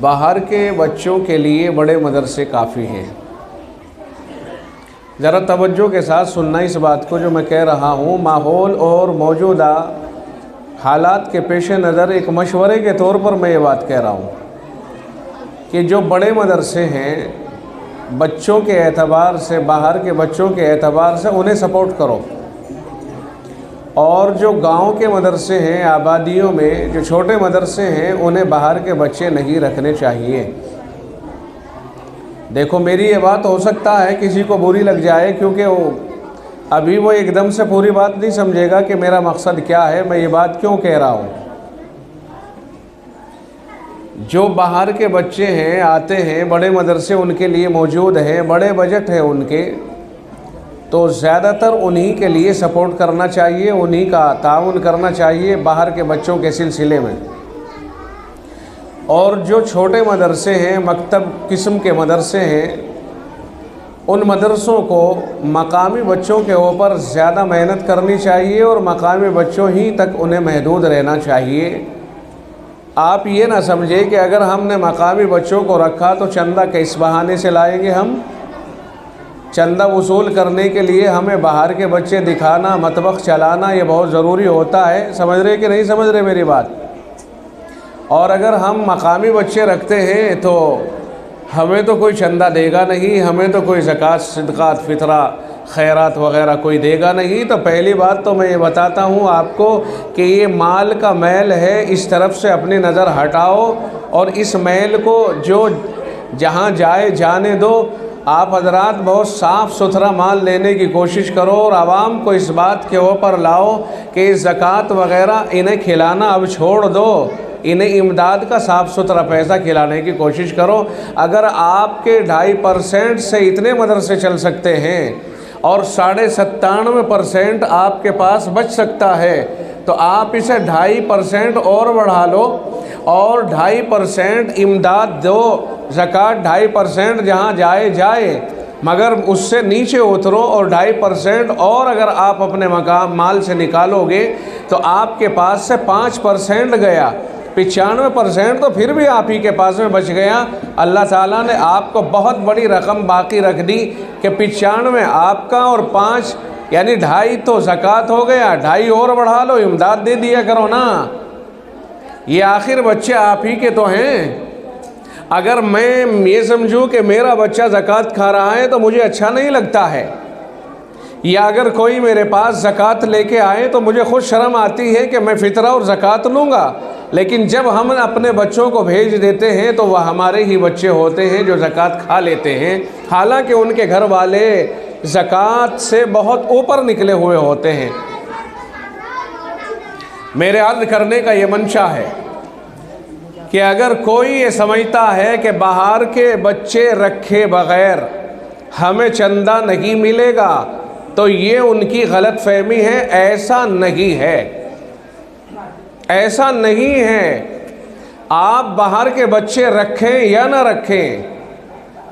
باہر کے بچوں کے لیے بڑے مدرسے کافی ہیں۔ ذرا توجہ کے ساتھ سننا اس بات کو جو میں کہہ رہا ہوں۔ ماحول اور موجودہ حالات کے پیش نظر ایک مشورے کے طور پر میں یہ بات کہہ رہا ہوں کہ جو بڑے مدرسے ہیں بچوں کے اعتبار سے، باہر کے بچوں کے اعتبار سے انہیں سپورٹ کرو، اور جو گاؤں کے مدرسے ہیں، آبادیوں میں جو چھوٹے مدرسے ہیں، انہیں باہر کے بچے نہیں رکھنے چاہیے۔ دیکھو میری یہ بات ہو سکتا ہے کسی کو بری لگ جائے، کیونکہ ابھی وہ ایک دم سے پوری بات نہیں سمجھے گا کہ میرا مقصد کیا ہے، میں یہ بات کیوں کہہ رہا ہوں۔ جو باہر کے بچے ہیں آتے ہیں، بڑے مدرسے ان کے لیے موجود ہیں، بڑے بجٹ ہیں ان کے، تو زیادہ تر انہی کے لیے سپورٹ کرنا چاہیے، انہی کا تعاون کرنا چاہیے باہر کے بچوں کے سلسلے میں۔ اور جو چھوٹے مدرسے ہیں، مکتب قسم کے مدرسے ہیں، ان مدرسوں کو مقامی بچوں کے اوپر زیادہ محنت کرنی چاہیے اور مقامی بچوں ہی تک انہیں محدود رہنا چاہیے۔ آپ یہ نہ سمجھیں کہ اگر ہم نے مقامی بچوں کو رکھا تو چندہ کس بہانے سے لائیں گے ہم؟ چندہ وصول کرنے کے لیے ہمیں باہر کے بچے دکھانا، مطبخ چلانا، یہ بہت ضروری ہوتا ہے۔ سمجھ رہے کہ نہیں سمجھ رہے میری بات؟ اور اگر ہم مقامی بچے رکھتے ہیں تو ہمیں تو کوئی چندہ دے گا نہیں، ہمیں تو کوئی زکوٰۃ، صدقات، فطرہ، خیرات وغیرہ کوئی دے گا نہیں۔ تو پہلی بات تو میں یہ بتاتا ہوں آپ کو کہ یہ مال کا میل ہے، اس طرف سے اپنی نظر ہٹاؤ اور اس میل کو جو جہاں جائے جانے دو۔ آپ حضرات بہت صاف ستھرا مال لینے کی کوشش کرو اور عوام کو اس بات کے اوپر لاؤ کہ زکوٰۃ وغیرہ انہیں کھلانا اب چھوڑ دو، انہیں امداد کا صاف ستھرا پیسہ کھلانے کی کوشش کرو۔ اگر آپ کے 2.5% سے اتنے مدرسے چل سکتے ہیں اور 97.5% آپ کے پاس بچ سکتا ہے تو آپ اسے 2.5% اور بڑھا لو اور 2.5% امداد دو، زکوٰۃ 2.5% جہاں جائے، مگر اس سے نیچے اترو اور 2.5% اور اگر آپ اپنے مال سے نکالو گے تو آپ کے پاس سے 5% گیا، 95% تو پھر بھی آپ ہی کے پاس میں بچ گیا۔ اللہ تعالیٰ نے آپ کو بہت بڑی رقم باقی رکھ دی کہ 95 آپ کا اور 5 یعنی 2.5 تو زکوٰۃ ہو گیا، 2.5 اور بڑھا لو، امداد دے دیا کرو نا۔ یہ آخر بچے آپ ہی کے تو ہیں۔ اگر میں یہ سمجھوں کہ میرا بچہ زکوٰۃ کھا رہا ہے تو مجھے اچھا نہیں لگتا ہے، یا اگر کوئی میرے پاس زکوٰۃ لے کے آئے تو مجھے خود شرم آتی ہے کہ میں فطرہ اور زکوٰۃ لوں گا، لیکن جب ہم اپنے بچوں کو بھیج دیتے ہیں تو وہ ہمارے ہی بچے ہوتے ہیں جو زکوٰۃ کھا لیتے ہیں، حالانکہ ان کے گھر والے زکوٰۃ سے بہت اوپر نکلے ہوئے ہوتے ہیں۔ میرے عرض کرنے کا یہ منشا ہے کہ اگر کوئی یہ سمجھتا ہے کہ باہر کے بچے رکھے بغیر ہمیں چندہ نہیں ملے گا تو یہ ان کی غلط فہمی ہے۔ ایسا نہیں ہے، ایسا نہیں ہے۔ آپ باہر کے بچے رکھیں یا نہ رکھیں،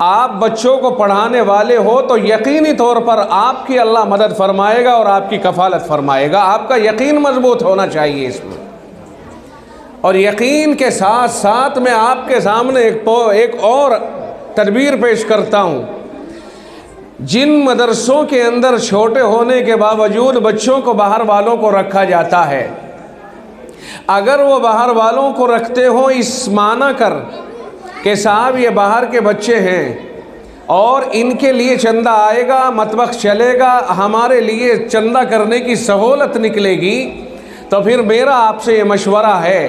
آپ بچوں کو پڑھانے والے ہو تو یقینی طور پر آپ کی اللہ مدد فرمائے گا اور آپ کی کفالت فرمائے گا۔ آپ کا یقین مضبوط ہونا چاہیے اس میں۔ اور یقین کے ساتھ ساتھ میں آپ کے سامنے ایک اور تدبیر پیش کرتا ہوں۔ جن مدرسوں کے اندر چھوٹے ہونے کے باوجود بچوں کو باہر والوں کو رکھا جاتا ہے، اگر وہ باہر والوں کو رکھتے ہوں اس معنی کر کہ صاحب یہ باہر کے بچے ہیں اور ان کے لیے چندہ آئے گا، مطبخ چلے گا، ہمارے لیے چندہ کرنے کی سہولت نکلے گی، تو پھر میرا آپ سے یہ مشورہ ہے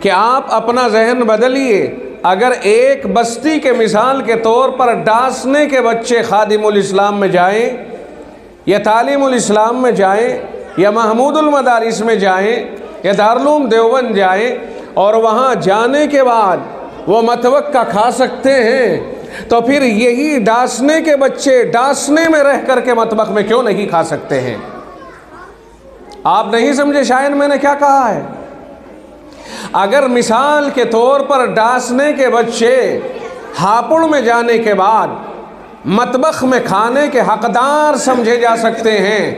کہ آپ اپنا ذہن بدلیے۔ اگر ایک بستی کے مثال کے طور پر ڈاسنے کے بچے خادم الاسلام میں جائیں یا تعلیم الاسلام میں جائیں یا محمود المدارس میں جائیں یا دارالعلوم دیوبند جائیں اور وہاں جانے کے بعد وہ مطبخ کا کھا سکتے ہیں، تو پھر یہی ڈاسنے کے بچے ڈاسنے میں رہ کر کے مطبخ میں کیوں نہیں کھا سکتے ہیں؟ آپ نہیں سمجھے شاید میں نے کیا کہا ہے؟ اگر مثال کے طور پر ڈاسنے کے بچے ہاپڑ میں جانے کے بعد مطبخ میں کھانے کے حقدار سمجھے جا سکتے ہیں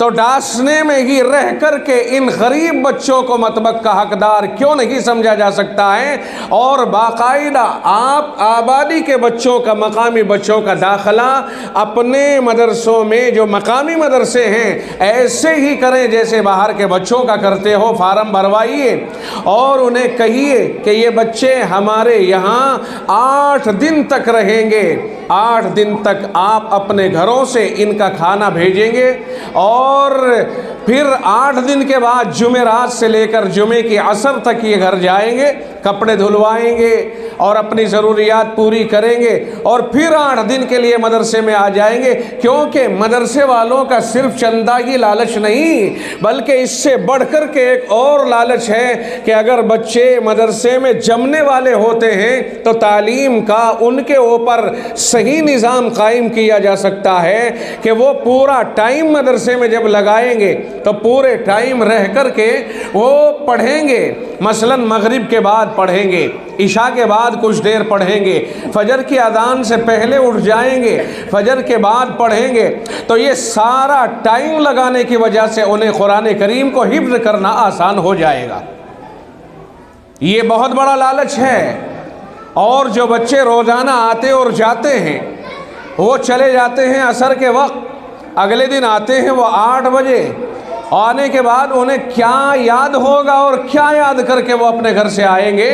تو ڈانسنے میں ہی رہ کر کے ان غریب بچوں کو مطبق کا حقدار کیوں نہیں سمجھا جا سکتا ہے؟ اور باقاعدہ آپ آبادی کے بچوں کا، مقامی بچوں کا داخلہ اپنے مدرسوں میں جو مقامی مدرسے ہیں ایسے ہی کریں جیسے باہر کے بچوں کا کرتے ہو۔ فارم بھروائیے اور انہیں کہیے کہ یہ بچے ہمارے یہاں 8 دن تک رہیں گے، 8 دن تک آپ اپنے گھروں سے ان کا کھانا بھیجیں گے، اور پھر 8 دن کے بعد جمعرات سے لے کر جمعے کی عصر تک یہ گھر جائیں گے، کپڑے دھلوائیں گے اور اپنی ضروریات پوری کریں گے، اور پھر 8 دن کے لیے مدرسے میں آ جائیں گے۔ کیونکہ مدرسے والوں کا صرف چندہ کی لالچ نہیں، بلکہ اس سے بڑھ کر کے ایک اور لالچ ہے کہ اگر بچے مدرسے میں جمنے والے ہوتے ہیں تو تعلیم کا ان کے اوپر صحیح نظام قائم کیا جا سکتا ہے کہ وہ پورا ٹائم مدرسے میں جب لگائیں گے تو پورے ٹائم رہ کر کے وہ پڑھیں گے۔ مثلا مغرب کے بعد پڑھیں گے، عشاء کے بعد کچھ دیر پڑھیں گے، فجر کی اذان سے پہلے اٹھ جائیں گے، فجر کے بعد پڑھیں گے۔ تو یہ سارا ٹائم لگانے کی وجہ سے انہیں قرآن کریم کو حفظ کرنا آسان ہو جائے گا۔ یہ بہت بڑا لالچ ہے۔ اور جو بچے روزانہ آتے اور جاتے ہیں، وہ چلے جاتے ہیں عصر کے وقت، اگلے دن آتے ہیں وہ 8 بجے، آنے کے بعد انہیں کیا یاد ہوگا اور کیا یاد کر کے وہ اپنے گھر سے آئیں گے؟